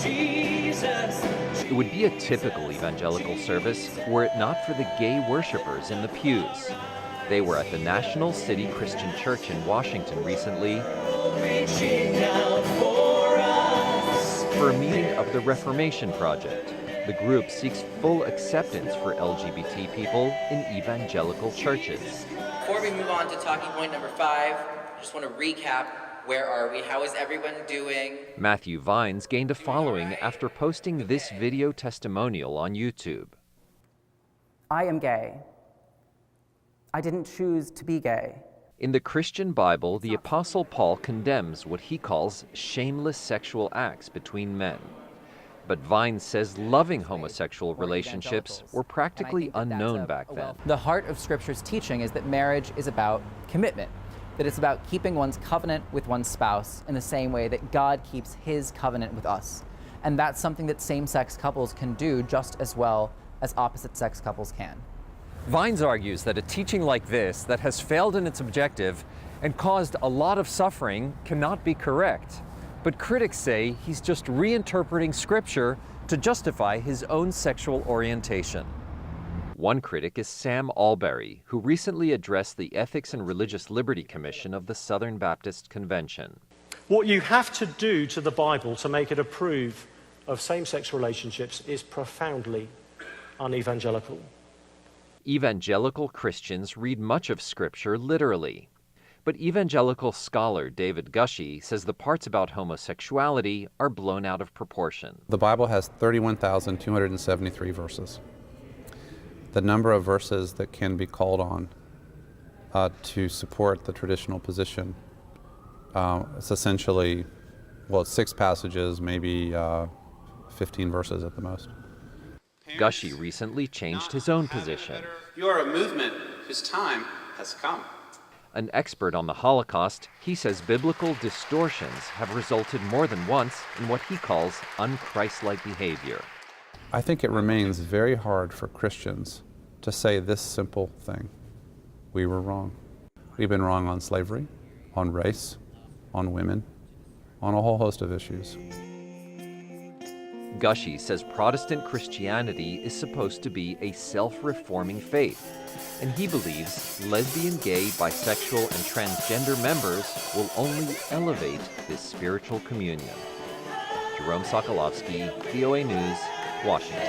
It would be a typical evangelical service were it not for the gay worshipers in the pews. They were at the National City Christian Church in Washington recently for a meeting of the Reformation Project. The group seeks full acceptance for LGBT people in evangelical churches. Before we move on to talking point number 5, I just want to recap. Where are we? How is everyone doing? Matthew Vines gained a following after posting this video testimonial on YouTube. I am gay. I didn't choose to be gay. In the Christian Bible, the Apostle Paul condemns what he calls shameless sexual acts between men. But Vines says loving homosexual relationships were practically unknown back then. The heart of Scripture's teaching is that marriage is about commitment, that it's about keeping one's covenant with one's spouse in the same way that God keeps his covenant with us. And that's something that same-sex couples can do just as well as opposite-sex couples can. Vines argues that a teaching like this that has failed in its objective and caused a lot of suffering cannot be correct. But critics say he's just reinterpreting Scripture to justify his own sexual orientation. One critic is Sam Alberry, who recently addressed the Ethics and Religious Liberty Commission of the Southern Baptist Convention. What you have to do to the Bible to make it approve of same-sex relationships is profoundly un-evangelical. Evangelical Christians read much of Scripture literally. But evangelical scholar David Gushee says the parts about homosexuality are blown out of proportion. The Bible has 31,273 verses. The number of verses that can be called on to support the traditional position, it's essentially, well, it's 6 passages, maybe 15 verses at the most. Gushee recently changed his own position. You are a movement whose time has come. An expert on the Holocaust, he says biblical distortions have resulted more than once in what he calls unchristlike behavior. I think it remains very hard for Christians to say this simple thing: we were wrong. We've been wrong on slavery, on race, on women, on a whole host of issues. Gushee says Protestant Christianity is supposed to be a self-reforming faith, and he believes lesbian, gay, bisexual, and transgender members will only elevate this spiritual communion. Jerome Sokolovsky, VOA News, Washington.